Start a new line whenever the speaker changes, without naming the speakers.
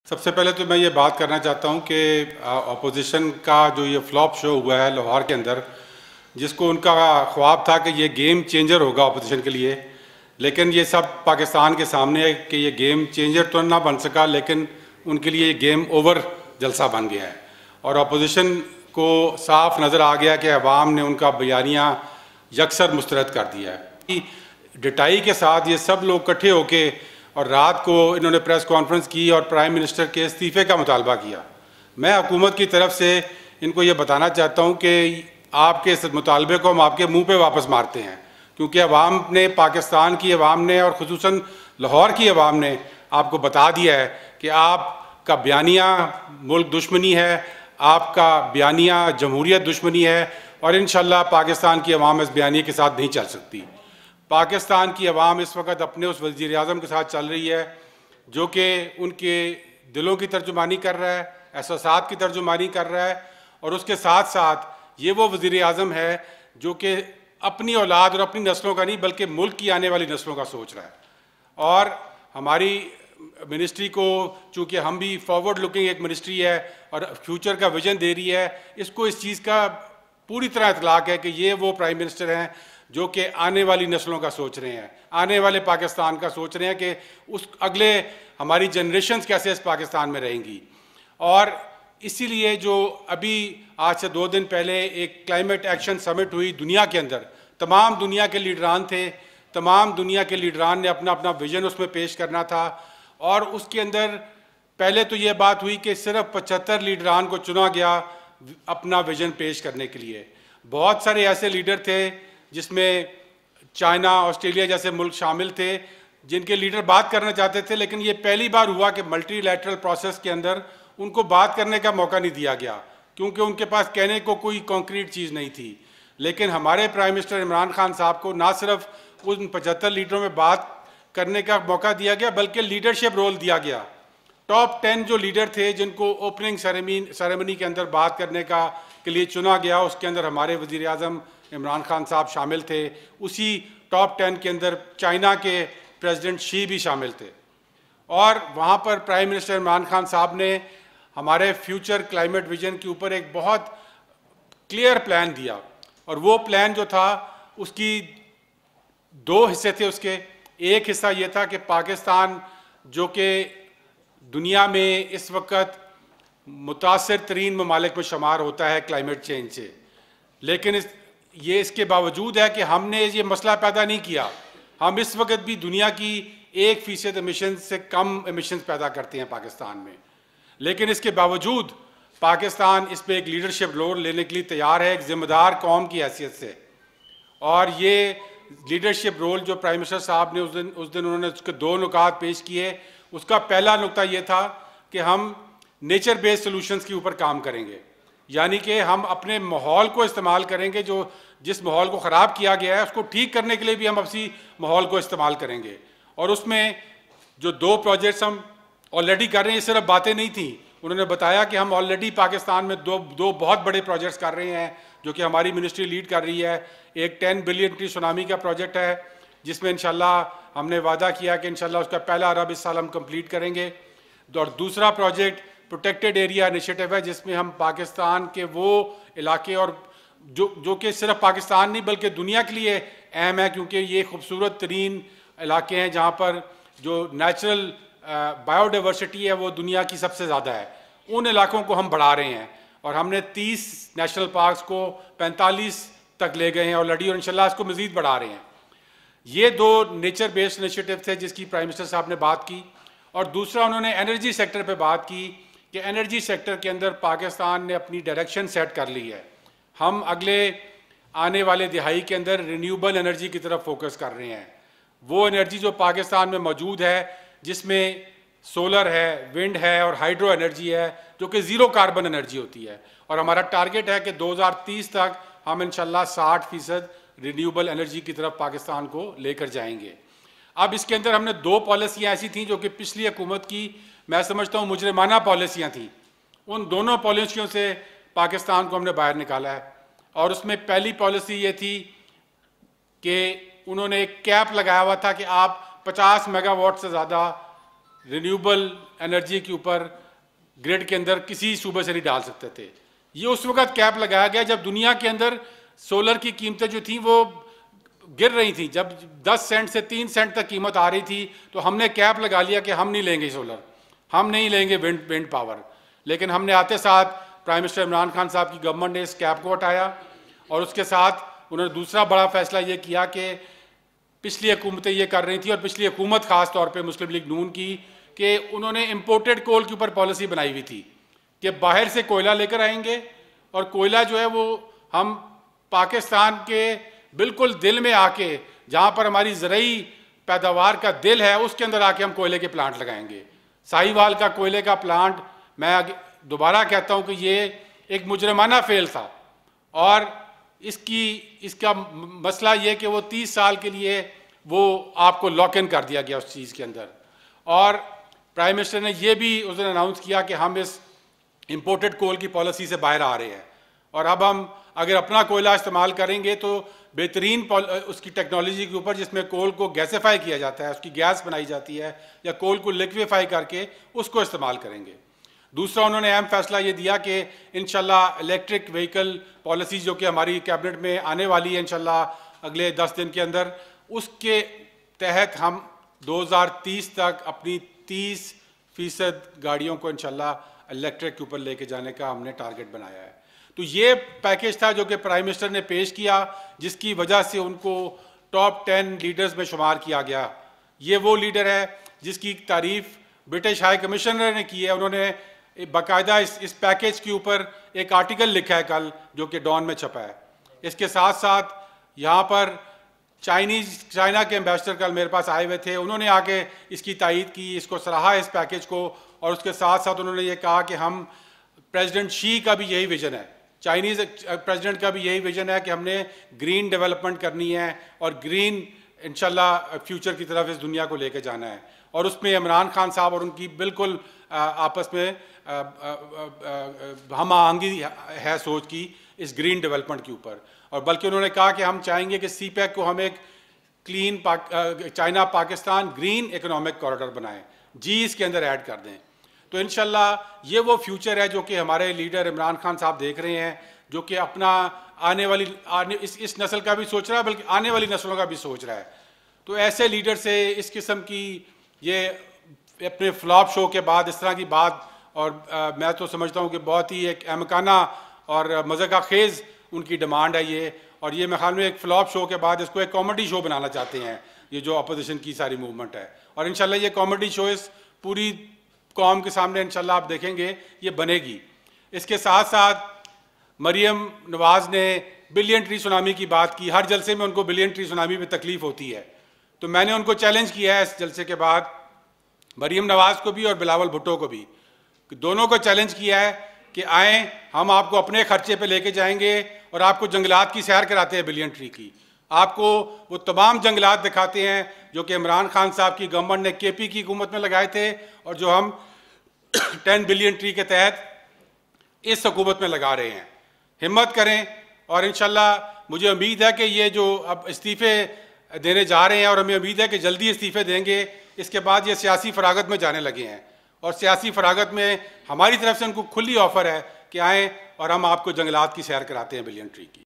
सबसे पहले तो मैं ये बात करना चाहता हूँ कि अपोजिशन का जो ये फ्लॉप शो हुआ है लाहौर के अंदर, जिसको उनका ख्वाब था कि ये गेम चेंजर होगा अपोजिशन के लिए, लेकिन ये सब पाकिस्तान के सामने है कि ये गेम चेंजर तो ना बन सका, लेकिन उनके लिए ये गेम ओवर जलसा बन गया है। और अपोजिशन को साफ नज़र आ गया कि अवाम ने उनका बयानिया यकसर मुस्तरद कर दिया है। डिटाई के साथ ये सब लोग इकट्ठे होके और रात को इन्होंने प्रेस कॉन्फ्रेंस की और प्राइम मिनिस्टर के इस्तीफ़े का मुतालबा किया। मैं हुकूमत की तरफ से इनको ये बताना चाहता हूँ कि आपके इस मुतालबे को हम आपके मुंह पे वापस मारते हैं, क्योंकि अवाम ने, पाकिस्तान की अवाम ने और ख़ुसूसन लाहौर की अवाम ने आपको बता दिया है कि आपका बयानिया मुल्क दुश्मनी है, आपका बयानिया जमहूरियत दुश्मनी है, और इंशाअल्लाह पाकिस्तान की अवाम इस बयानिए के साथ नहीं चल सकती। पाकिस्तान की अवाम इस वक्त अपने उस वज़ीर आज़म के साथ चल रही है जो कि उनके दिलों की तर्जुमानी कर रहा है, एहसासात की तर्जुमानी कर रहा है, और उसके साथ साथ ये वो वज़ीर आज़म है जो कि अपनी औलाद और अपनी नस्लों का नहीं बल्कि मुल्क की आने वाली नस्लों का सोच रहा है। और हमारी मिनिस्ट्री को, चूँकि हम भी फॉरवर्ड लुकिंग एक मिनिस्ट्री है और फ्यूचर का विजन दे रही है, इसको इस चीज़ का पूरी तरह इतलाक़ है कि ये वो प्राइम मिनिस्टर हैं जो कि आने वाली नस्लों का सोच रहे हैं, आने वाले पाकिस्तान का सोच रहे हैं कि उस अगले हमारी जनरेशन्स कैसे इस पाकिस्तान में रहेंगी। और इसीलिए जो अभी आज से 2 दिन पहले एक क्लाइमेट एक्शन समिट हुई दुनिया के अंदर, तमाम दुनिया के लीडरान थे, तमाम दुनिया के लीडरान ने अपना अपना विजन उसमें पेश करना था। और उसके अंदर पहले तो ये बात हुई कि सिर्फ 75 लीडरान को चुना गया अपना विजन पेश करने के लिए। बहुत सारे ऐसे लीडर थे जिसमें चाइना, ऑस्ट्रेलिया जैसे मुल्क शामिल थे जिनके लीडर बात करना चाहते थे, लेकिन ये पहली बार हुआ कि मल्टीलैटरल प्रोसेस के अंदर उनको बात करने का मौका नहीं दिया गया, क्योंकि उनके पास कहने को कोई कॉन्क्रीट चीज़ नहीं थी। लेकिन हमारे प्राइम मिनिस्टर इमरान खान साहब को ना सिर्फ उन 75 लीडरों में बात करने का मौका दिया गया बल्कि लीडरशिप रोल दिया गया। टॉप 10 जो लीडर थे जिनको ओपनिंग सेरेमनी के अंदर बात करने के लिए चुना गया, उसके अंदर हमारे वज़ीर आज़म इमरान खान साहब शामिल थे। उसी टॉप 10 के अंदर चाइना के प्रेसिडेंट शी भी शामिल थे। और वहाँ पर प्राइम मिनिस्टर इमरान खान साहब ने हमारे फ्यूचर क्लाइमेट विजन के ऊपर एक बहुत क्लियर प्लान दिया, और वो प्लान जो था उसकी 2 हिस्से थे। उसके एक हिस्सा ये था कि पाकिस्तान जो कि दुनिया में इस वक्त मुतासिर तरीन ममालिक में शुमार होता है क्लाइमेट चेंज से, लेकिन ये इसके बावजूद है कि हमने ये मसला पैदा नहीं किया। हम इस वक्त भी दुनिया की 1% एमिशन से कम एमिशन पैदा करते हैं पाकिस्तान में, लेकिन इसके बावजूद पाकिस्तान इस पर एक लीडरशिप रोल लेने के लिए तैयार है, एक ज़िम्मेदार कौम की हैसियत से। और ये लीडरशिप रोल जो प्राइम मिनिस्टर साहब ने उस दिन उन्होंने उसके 2 नुकात पेश किए। उसका पहला नुकता ये था कि हम नेचर बेस्ड सॉल्यूशंस के ऊपर काम करेंगे, यानी कि हम अपने माहौल को इस्तेमाल करेंगे, जिस माहौल को ख़राब किया गया है उसको ठीक करने के लिए भी हम उसी माहौल को इस्तेमाल करेंगे। और उसमें जो 2 प्रोजेक्ट्स हम ऑलरेडी कर रहे हैं, ये सिर्फ बातें नहीं थी। उन्होंने बताया कि हम ऑलरेडी पाकिस्तान में दो बहुत बड़े प्रोजेक्ट्स कर रहे हैं जो कि हमारी मिनिस्ट्री लीड कर रही है। एक 10 बिलियन की सुनामी का प्रोजेक्ट है जिसमें इंशाल्लाह हमने वादा किया कि इंशाल्लाह उसका पहला अरब इस साल हम कंप्लीट करेंगे। और दूसरा प्रोजेक्ट प्रोटेक्टेड एरिया इनिशिएटिव है जिसमें हम पाकिस्तान के वो इलाके और जो कि सिर्फ पाकिस्तान नहीं बल्कि दुनिया के लिए अहम है, क्योंकि ये खूबसूरत तरीन इलाके हैं जहाँ पर जो नेचुरल बायोडाइवर्सिटी है वो दुनिया की सबसे ज़्यादा है। उन इलाकों को हम बढ़ा रहे हैं और हमने 30 नेशनल पार्क्स को 45 तक ले गए हैं ऑलरेडी, और इंशाल्लाह इसको मज़ीद बढ़ा रहे हैं। ये 2 नेचर बेस्ड इनिशिएटिव थे जिसकी प्राइम मिनिस्टर साहब ने बात की। और दूसरा उन्होंने एनर्जी सेक्टर पे बात की कि एनर्जी सेक्टर के अंदर पाकिस्तान ने अपनी डायरेक्शन सेट कर ली है। हम अगले आने वाले दिहाई के अंदर रिन्यूएबल एनर्जी की तरफ फोकस कर रहे हैं। वो एनर्जी जो पाकिस्तान में मौजूद है जिसमें सोलर है, विंड है और हाइड्रो एनर्जी है जो कि ज़ीरो कार्बन एनर्जी होती है। और हमारा टारगेट है कि 2030 तक हम इंशाल्लाह 60% रिन्यूएबल एनर्जी की तरफ पाकिस्तान को लेकर जाएंगे। अब इसके अंदर हमने 2 पॉलिसियाँ ऐसी थीं जो कि पिछली हुकूमत की, मैं समझता हूँ, मुजरिमाना पॉलिसियाँ थीं। उन दोनों पॉलिसियों से पाकिस्तान को हमने बाहर निकाला है। और उसमें पहली पॉलिसी ये थी कि उन्होंने एक कैप लगाया हुआ था कि आप 50 मेगावाट से ज़्यादा रिन्यूएबल एनर्जी के ऊपर ग्रिड के अंदर किसी सूबे से नहीं डाल सकते थे। ये उस वक्त कैप लगाया गया जब दुनिया के अंदर सोलर की कीमतें जो थी वो गिर रही थी। जब 10 सेंट से 3 सेंट तक कीमत आ रही थी तो हमने कैप लगा लिया कि हम नहीं लेंगे सोलर, हम नहीं लेंगे विंड पावर। लेकिन हमने आते साथ प्राइम मिनिस्टर इमरान खान साहब की गवर्नमेंट ने इस कैप को हटाया और उसके साथ उन्होंने दूसरा बड़ा फैसला ये किया कि पिछली हुकूमतें ये कर रही थी, और पिछली हुकूमत खास तौर पे मुस्लिम लीग नून की, कि उन्होंने इंपोर्टेड कोल के ऊपर पॉलिसी बनाई हुई थी कि बाहर से कोयला लेकर आएंगे और कोयला जो है वो हम पाकिस्तान के बिल्कुल दिल में आके, जहाँ पर हमारी ज़रई पैदावार का दिल है, उसके अंदर आके हम कोयले के प्लांट लगाएंगे। साहिवाल का कोयले का प्लांट, मैं दोबारा कहता हूँ कि ये एक मुजरमाना फेल था और इसका मसला ये कि वो 30 साल के लिए वो आपको लॉक इन कर दिया गया उस चीज़ के अंदर। और प्राइम मिनिस्टर ने ये भी उस दिन अनाउंस किया कि हम इस इंपोर्टेड कोल की पॉलिसी से बाहर आ रहे हैं और अब हम अगर अपना कोयला इस्तेमाल करेंगे तो बेहतरीन उसकी टेक्नोलॉजी के ऊपर, जिसमें कोल को गैसीफाई किया जाता है, उसकी गैस बनाई जाती है, या कोल को लिक्विफाई करके उसको इस्तेमाल करेंगे। दूसरा उन्होंने अहम फैसला ये दिया कि इंशाल्लाह इलेक्ट्रिक व्हीकल पॉलिसी जो कि हमारी कैबिनेट में आने वाली है इंशाल्लाह अगले 10 दिन के अंदर, उसके तहत हम 2030 तक अपनी 30% गाड़ियों को इंशाल्लाह इलेक्ट्रिक के ऊपर लेके जाने का हमने टारगेट बनाया है। तो ये पैकेज था जो कि प्राइम मिनिस्टर ने पेश किया, जिसकी वजह से उनको टॉप 10 लीडर्स में शुमार किया गया। ये वो लीडर है जिसकी तारीफ ब्रिटिश हाई कमिश्नर ने की है। उन्होंने बाकायदा इस पैकेज के ऊपर एक आर्टिकल लिखा है कल, जो कि डॉन में छपा है। इसके साथ साथ यहाँ पर चाइना के एम्बेसडर कल मेरे पास आए हुए थे, उन्होंने आके इसकी तायीद की, इसको सराहा इस पैकेज को, और उसके साथ साथ उन्होंने ये कहा कि हम प्रेसिडेंट शी का भी यही विजन है, चाइनीज़ प्रेसिडेंट का भी यही विजन है कि हमने ग्रीन डेवलपमेंट करनी है और ग्रीन इंशाल्लाह फ्यूचर की तरफ इस दुनिया को लेके जाना है। और उसमें इमरान खान साहब और उनकी बिल्कुल आपस में हम आहंगी है सोच की इस ग्रीन डेवलपमेंट के ऊपर। और बल्कि उन्होंने कहा कि हम चाहेंगे कि CPEC को हम एक clean China Pakistan green economic corridor बनाएं, जी इसके अंदर ऐड कर दें। तो इंशाल्लाह ये वो फ्यूचर है जो कि हमारे लीडर इमरान खान साहब देख रहे हैं, जो कि अपना इस नस्ल का भी सोच रहा है, बल्कि आने वाली नस्लों का भी सोच रहा है। तो ऐसे लीडर से इस किस्म की ये अपने फ्लॉप शो के बाद इस तरह की बात, और मैं तो समझता हूँ कि बहुत ही एक अहमकाना और मज़ाक़ खेज़ उनकी डिमांड है ये। और ये मेरे ख्याल में एक फ्लॉप शो के बाद इसको एक कॉमेडी शो बनाना चाहते हैं, ये जो अपोजिशन की सारी मूवमेंट है। और इंशाल्लाह ये कॉमेडी शो इस पूरी कौम के सामने इंशाल्लाह आप देखेंगे ये बनेगी। इसके साथ साथ मरियम नवाज़ ने बिलियन ट्री सुनामी की बात की। हर जलसे में उनको बिलियन ट्री सुनामी में तकलीफ होती है, तो मैंने उनको चैलेंज किया है इस जलसे के बाद, मरियम नवाज़ को भी और बिलावल भुट्टो को भी, दोनों को चैलेंज किया है कि आएँ, हम आपको अपने खर्चे पे लेके जाएंगे और आपको जंगलात की सैर कराते हैं बिलियन ट्री की। आपको वो तमाम जंगलात दिखाते हैं जो कि इमरान खान साहब की गवर्नमेंट ने KP की हुकूमत में लगाए थे और जो हम 10 बिलियन ट्री के तहत इस हुकूमत में लगा रहे हैं। हिम्मत करें और इंशाल्लाह मुझे उम्मीद है कि ये जो अब इस्तीफ़े देने जा रहे हैं, और हमें उम्मीद है कि जल्दी इस्तीफ़े देंगे, इसके बाद ये सियासी फरागत में जाने लगे हैं। और सियासी फरागत में हमारी तरफ से उनको खुली ऑफ़र है कि आएँ और हम आपको जंगलात की सैर कराते हैं बिलियन ट्री की।